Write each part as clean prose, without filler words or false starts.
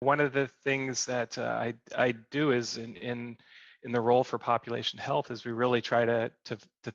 one of the things that I do is in the role for population health is we really try to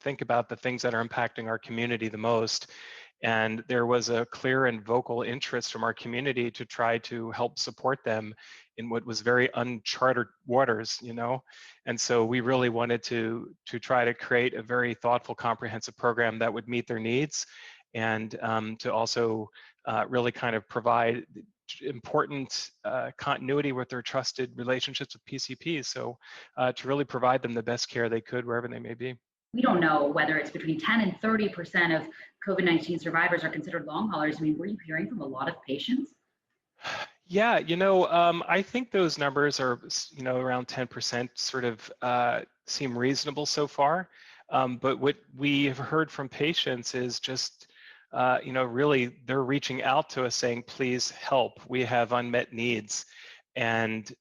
think about the things that are impacting our community the most. And there was a clear and vocal interest from our community to try to help support them in what was very uncharted waters, you know. And so we really wanted to try to create a very thoughtful, comprehensive program that would meet their needs, and to also really kind of provide important continuity with their trusted relationships with PCPs. So to really provide them the best care they could wherever they may be. We don't know whether it's between 10 and 30% of COVID-19 survivors are considered long haulers. I mean, were you hearing from a lot of patients? Yeah, you know, I think those numbers are, you know, around 10% sort of seem reasonable so far. But what we have heard from patients is just, you know, really they're reaching out to us saying, please help, we have unmet needs. And,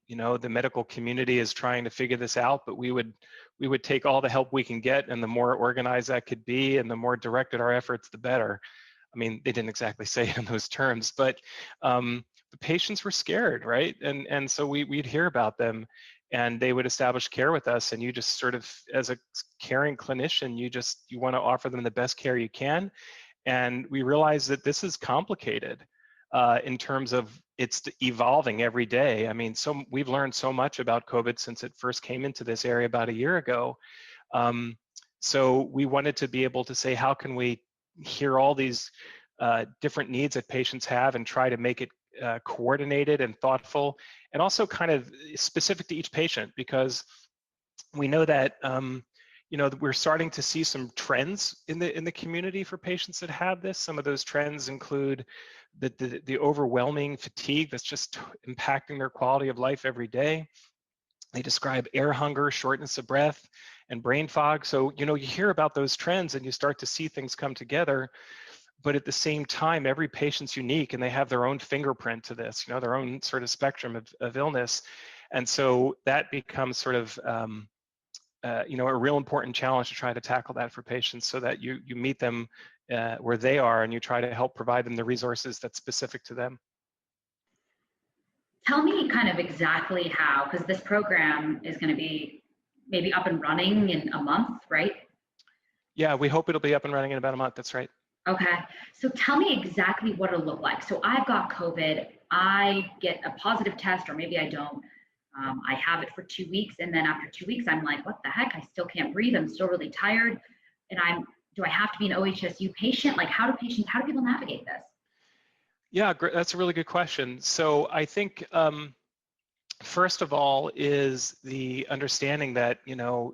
you know, the medical community is trying to figure this out, but we would take all the help we can get, and the more organized that could be and the more directed our efforts, the better. I mean, they didn't exactly say it in those terms, but the patients were scared, right? And so we'd hear about them, and they would establish care with us, and you just sort of, as a caring clinician, you want to offer them the best care you can. And we realized that this is complicated in terms of it's evolving every day. I mean, we've learned so much about COVID since it first came into this area about a year ago. So we wanted to be able to say, how can we hear all these different needs that patients have and try to make it coordinated and thoughtful, and also kind of specific to each patient, because we know that you know, we're starting to see some trends in the community for patients that have this. Some of those trends include the overwhelming fatigue that's just impacting their quality of life every day. They describe air hunger, shortness of breath, and brain fog. So, you know, you hear about those trends and you start to see things come together. But at the same time, every patient's unique and they have their own fingerprint to this, you know, their own sort of spectrum of illness. And so that becomes sort of, you know, a real important challenge to try to tackle that for patients, so that you meet them where they are and you try to help provide them the resources that's specific to them. Tell me kind of exactly how, because this program is going to be maybe up and running in a month, right? Yeah, we hope it'll be up and running in about a month. That's right. Okay, so tell me exactly what it'll look like. So I've got COVID, I get a positive test, or maybe I don't. I have it for 2 weeks, and then after 2 weeks, I'm like, what the heck? I still can't breathe. I'm still really tired. And do I have to be an OHSU patient? Like, how do people navigate this? Yeah, that's a really good question. So I think first of all is the understanding that, you know,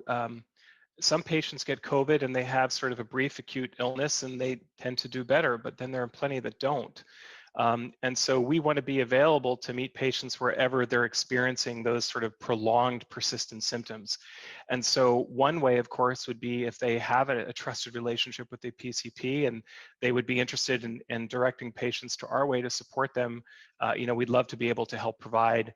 some patients get COVID and they have sort of a brief acute illness and they tend to do better, but then there are plenty that don't. And so we want to be available to meet patients wherever they're experiencing those sort of prolonged, persistent symptoms. And so one way, of course, would be if they have a trusted relationship with the PCP and they would be interested in directing patients to our way to support them. You know, we'd love to be able to help provide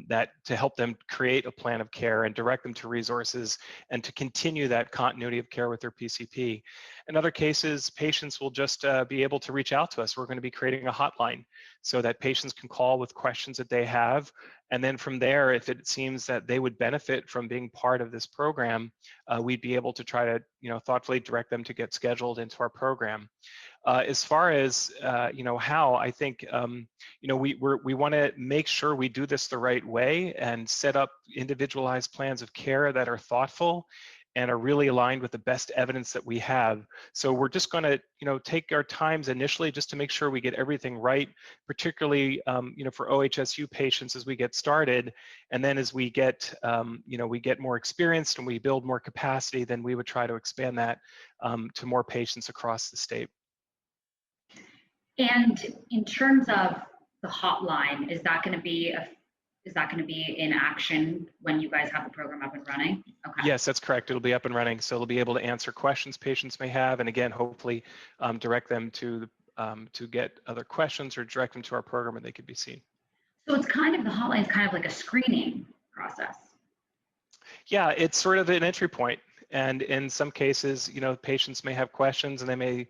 that, to help them create a plan of care and direct them to resources and to continue that continuity of care with their PCP. In other cases, patients will just be able to reach out to us. We're going to be creating a hotline so that patients can call with questions that they have. And then from there, if it seems that they would benefit from being part of this program, we'd be able to try to, you know, thoughtfully direct them to get scheduled into our program. As far as, you know, how, I think, you know, we want to make sure we do this the right way and set up individualized plans of care that are thoughtful and are really aligned with the best evidence that we have. So we're just going to, you know, take our times initially just to make sure we get everything right, particularly, you know, for OHSU patients as we get started. And then as we get, you know, we get more experienced and we build more capacity, then we would try to expand that to more patients across the state. And in terms of the hotline, is that going to be in action when you guys have the program up and running? Okay. Yes, that's correct. It'll be up and running, so it'll be able to answer questions patients may have, and again, hopefully, direct them to get other questions or direct them to our program where they could be seen. So it's kind of, the hotline is kind of like a screening process. Yeah, it's sort of an entry point. And in some cases, patients may have questions, and they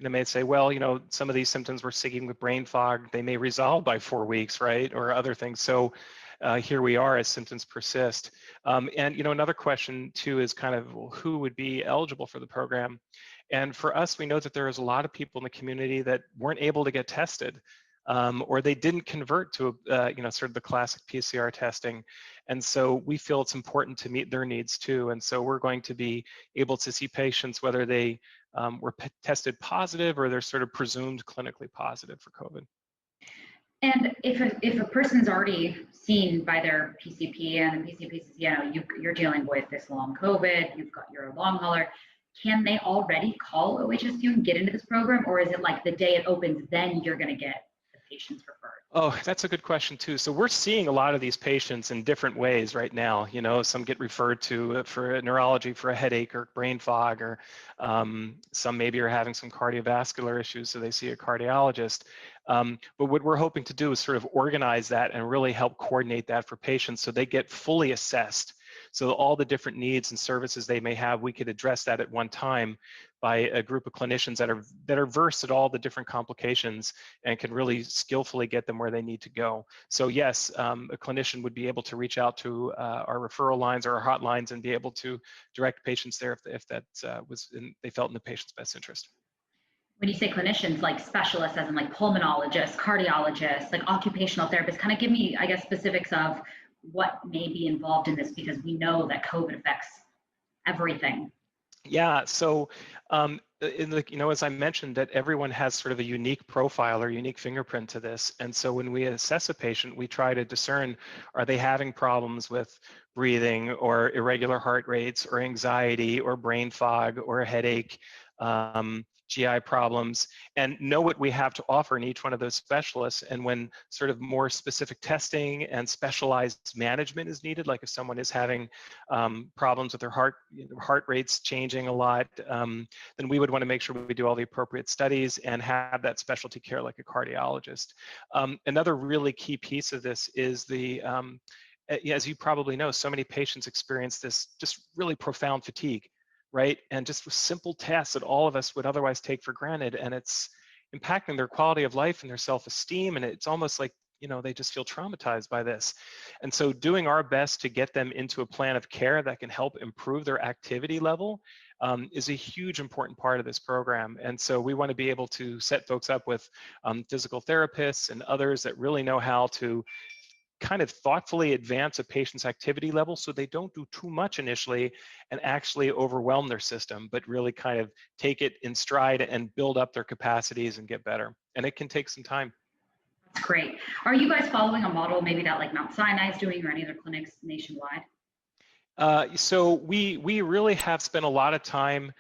may say, well, some of these symptoms we're seeing with brain fog, they may resolve by 4 weeks, right? Or other things. So here we are as symptoms persist. And another question too is kind of, well, who would be eligible for the program? And for us, we know that there is a lot of people in the community that weren't able to get tested, or they didn't convert to sort of the classic PCR testing. And so we feel it's important to meet their needs too. And so we're going to be able to see patients whether they were tested positive or they're sort of presumed clinically positive for COVID. And if a person's already seen by their PCP and the PCP says, you're dealing with this long COVID, you're a long hauler, can they already call OHSU and get into this program? Or is it like the day it opens, then you're going to get the patients referred? Oh, that's a good question too. So we're seeing a lot of these patients in different ways right now. Some get referred to for neurology for a headache or brain fog, or some maybe are having some cardiovascular issues, so they see a cardiologist. But what we're hoping to do is sort of organize that and really help coordinate that for patients so they get fully assessed. So all the different needs and services they may have, we could address that at one time by a group of clinicians that are versed at all the different complications and can really skillfully get them where they need to go. So yes, a clinician would be able to reach out to our referral lines or our hotlines and be able to direct patients there if that they felt in the patient's best interest. When you say clinicians, like specialists, as in like pulmonologists, cardiologists, like occupational therapists, kind of give me, I guess, specifics of what may be involved in this, because we know that COVID affects everything. Yeah, so as I mentioned, that everyone has sort of a unique profile or unique fingerprint to this. And so when we assess a patient, we try to discern, are they having problems with breathing or irregular heart rates or anxiety or brain fog or a headache, GI problems, and know what we have to offer in each one of those specialists. And when sort of more specific testing and specialized management is needed, like if someone is having problems with their heart rates changing a lot, then we would want to make sure we do all the appropriate studies and have that specialty care like a cardiologist. Another really key piece of this is as you probably know, so many patients experience this just really profound fatigue, right? And just simple tests that all of us would otherwise take for granted, and it's impacting their quality of life and their self-esteem, and it's almost like, they just feel traumatized by this. And so doing our best to get them into a plan of care that can help improve their activity level is a huge important part of this program. And so we want to be able to set folks up with physical therapists and others that really know how to kind of thoughtfully advance a patient's activity level so they don't do too much initially and actually overwhelm their system, but really kind of take it in stride and build up their capacities and get better. And it can take some time. That's great. Are you guys following a model maybe that like Mount Sinai is doing or any other clinics nationwide? So we really have spent a lot of time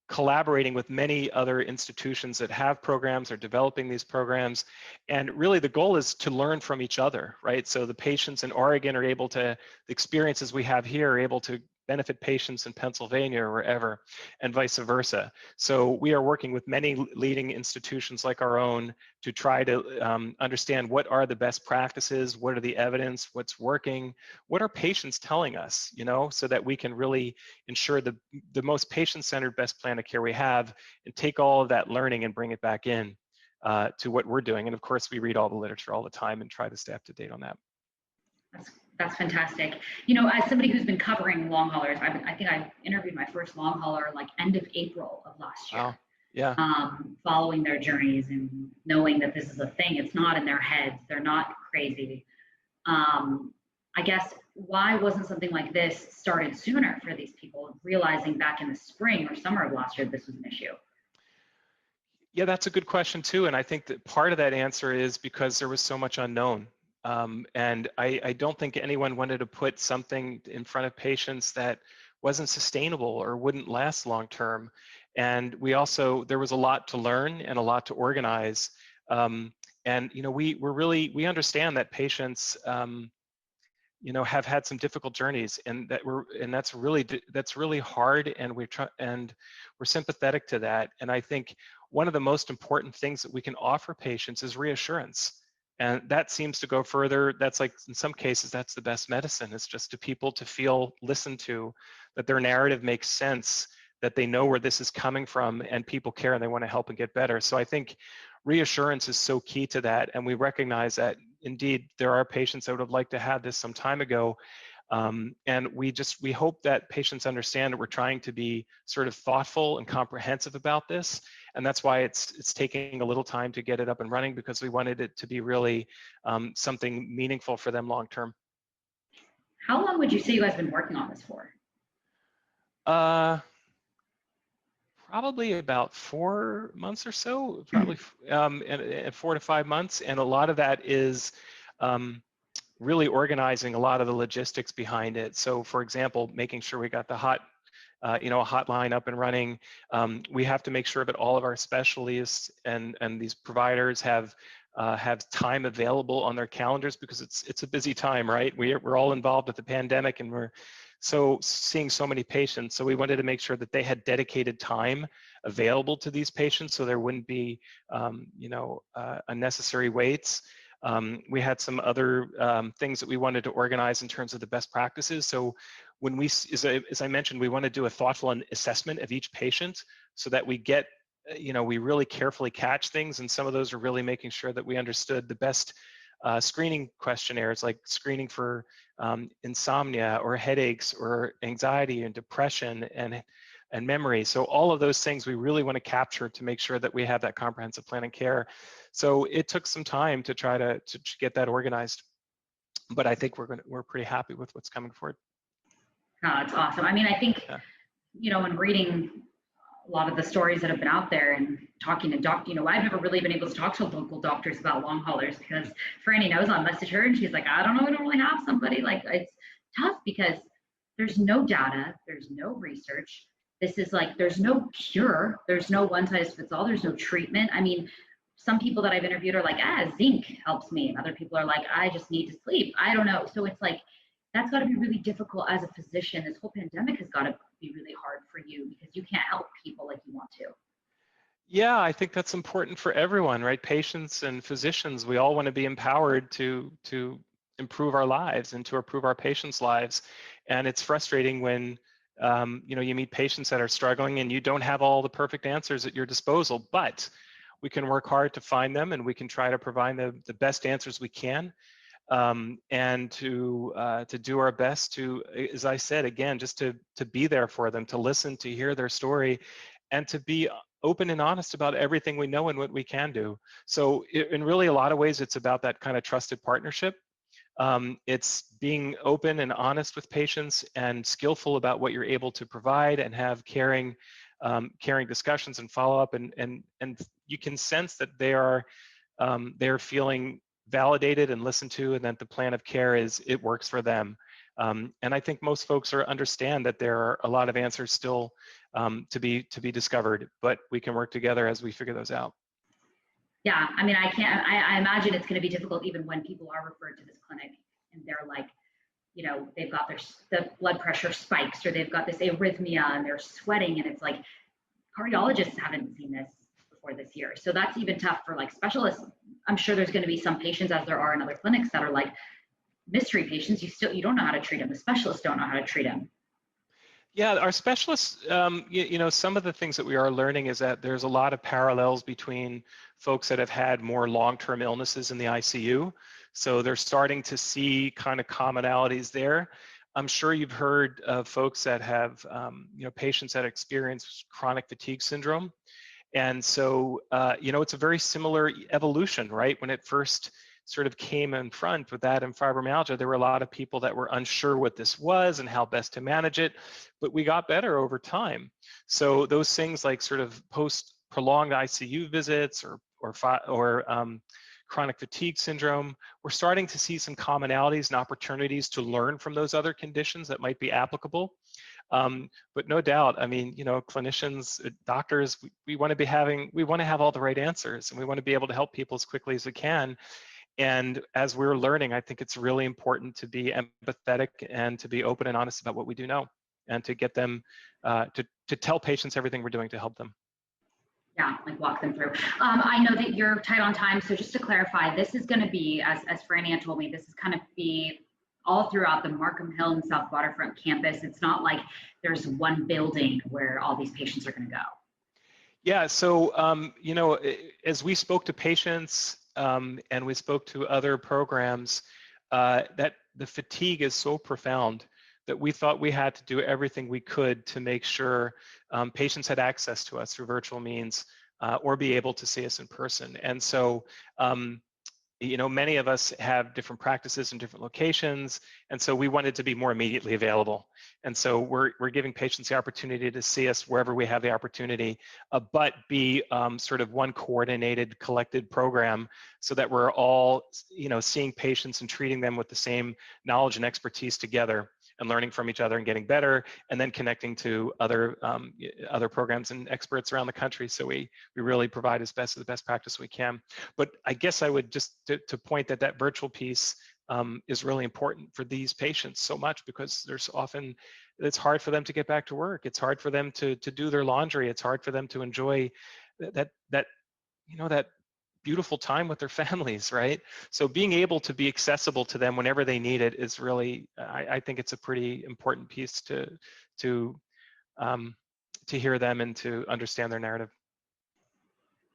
collaborating with many other institutions that have programs or developing these programs. And really the goal is to learn from each other, right? So the patients in Oregon are able to, the experiences we have here are able to benefit patients in Pennsylvania or wherever, and vice versa. So we are working with many leading institutions like our own to try to understand what are the best practices, what are the evidence, what's working, what are patients telling us, so that we can really ensure the most patient-centered best plan of care we have, and take all of that learning and bring it back in to what we're doing. And of course, we read all the literature all the time and try to stay up to date on that. That's fantastic. As somebody who's been covering long haulers, I think I interviewed my first long hauler like end of April of last year. Wow. Yeah. Following their journeys and knowing that this is a thing. It's not in their heads. They're not crazy. I guess why wasn't something like this started sooner for these people, realizing back in the spring or summer of last year this was an issue? Yeah, that's a good question too. And I think that part of that answer is because there was so much unknown. And I don't think anyone wanted to put something in front of patients that wasn't sustainable or wouldn't last long term. And there was a lot to learn and a lot to organize. And we understand that patients have had some difficult journeys, and that's really hard, and we're sympathetic to that. And I think one of the most important things that we can offer patients is reassurance. And that seems to go further. That's like, in some cases, that's the best medicine. It's just to people to feel listened to, that their narrative makes sense, that they know where this is coming from, and people care and they want to help and get better. So I think reassurance is so key to that. And we recognize that indeed there are patients that would have liked to have this some time ago. And we hope that patients understand that we're trying to be sort of thoughtful and comprehensive about this. And that's why it's taking a little time to get it up and running, because we wanted it to be really something meaningful for them long term. How long would you say you guys have been working on this for? Probably about 4 months or so, probably and 4 to 5 months. And a lot of that is really organizing a lot of the logistics behind it. So for example, making sure we got the a hotline up and running. We have to make sure that all of our specialists and these providers have time available on their calendars, because it's a busy time, right? We're all involved with the pandemic, and we're seeing so many patients. So we wanted to make sure that they had dedicated time available to these patients, so there wouldn't be unnecessary waits. We had some other things that we wanted to organize in terms of the best practices. So when as I mentioned, we want to do a thoughtful assessment of each patient, so that we get, we really carefully catch things. And some of those are really making sure that we understood the best screening questionnaires, like screening for insomnia or headaches or anxiety and depression and memory. So all of those things we really want to capture to make sure that we have that comprehensive plan and care. So it took some time to try to get that organized, but I think we're pretty happy with what's coming forward. Oh, that's awesome. I mean, I think, when reading a lot of the stories that have been out there and talking to I've never really been able to talk to local doctors about long haulers, because Franny knows, I'll message her and she's like, I don't know, we don't really have somebody. Like, it's tough because there's no data, there's no research. This is like, there's no cure, there's no one size fits all, there's no treatment. I mean, some people that I've interviewed are like, zinc helps me. And other people are like, I just need to sleep. I don't know. So it's like, that's got to be really difficult as a physician. This whole pandemic has got to be really hard for you, because you can't help people like you want to. Yeah, I think that's important for everyone, right? Patients and physicians, we all want to be empowered to improve our lives and to improve our patients' lives. And it's frustrating when you meet patients that are struggling and you don't have all the perfect answers at your disposal, but we can work hard to find them, and we can try to provide the best answers we can. And to do our best to, as I said, again, just to be there for them, to listen, to hear their story, and to be open and honest about everything we know and what we can do. So in really a lot of ways, it's about that kind of trusted partnership. It's being open and honest with patients and skillful about what you're able to provide, and have caring discussions and follow up, and you can sense that they're feeling validated and listened to, and that the plan of care it works for them. And I think most folks understand that there are a lot of answers still to be discovered, but we can work together as we figure those out. Yeah, I mean, I imagine it's going to be difficult even when people are referred to this clinic and they're like, they've got the blood pressure spikes, or they've got this arrhythmia and they're sweating, and it's like, cardiologists haven't seen this before this year. So that's even tough for like specialists. I'm sure there's going to be some patients, as there are in other clinics, that are like mystery patients. You don't know how to treat them. The specialists don't know how to treat them. Yeah, our specialists, some of the things that we are learning is that there's a lot of parallels between folks that have had more long-term illnesses in the ICU. So they're starting to see kind of commonalities there. I'm sure you've heard of folks that have, patients that experience chronic fatigue syndrome. And so, it's a very similar evolution, right? When it first sort of came in front with that and fibromyalgia, there were a lot of people that were unsure what this was and how best to manage it, but we got better over time. So those things like sort of prolonged ICU visits or chronic fatigue syndrome, we're starting to see some commonalities and opportunities to learn from those other conditions that might be applicable. But no doubt, I mean, clinicians, doctors, we want to have all the right answers, and we want to be able to help people as quickly as we can. And as we're learning, I think it's really important to be empathetic and to be open and honest about what we do know, and to get them to tell patients everything we're doing to help them. Yeah, like walk them through. I know that you're tight on time, so just to clarify, this is going to be, as Franny told me, this is kind of be all throughout the Markham Hill and South Waterfront campus. It's not like there's one building where all these patients are going to go. Yeah, so you know, as we spoke to patients and we spoke to other programs, that the fatigue is so profound that we thought we had to do everything we could to make sure patients had access to us through virtual means or be able to see us in person. And so you know, many of us have different practices in different locations, and so we wanted to be more immediately available. And so we're giving patients the opportunity to see us wherever we have the opportunity, but be sort of one coordinated, collected program, so that we're all, you know, seeing patients and treating them with the same knowledge and expertise together, and learning from each other and getting better, and then connecting to other programs and experts around the country. So we really provide the best practice we can. But I guess I would just to point that virtual piece is really important for these patients so much, because there's often, it's hard for them to get back to work. It's hard for them to do their laundry. It's hard for them to enjoy that you know, that beautiful time with their families, right? So being able to be accessible to them whenever they need it is really, I think it's a pretty important piece to hear them and to understand their narrative.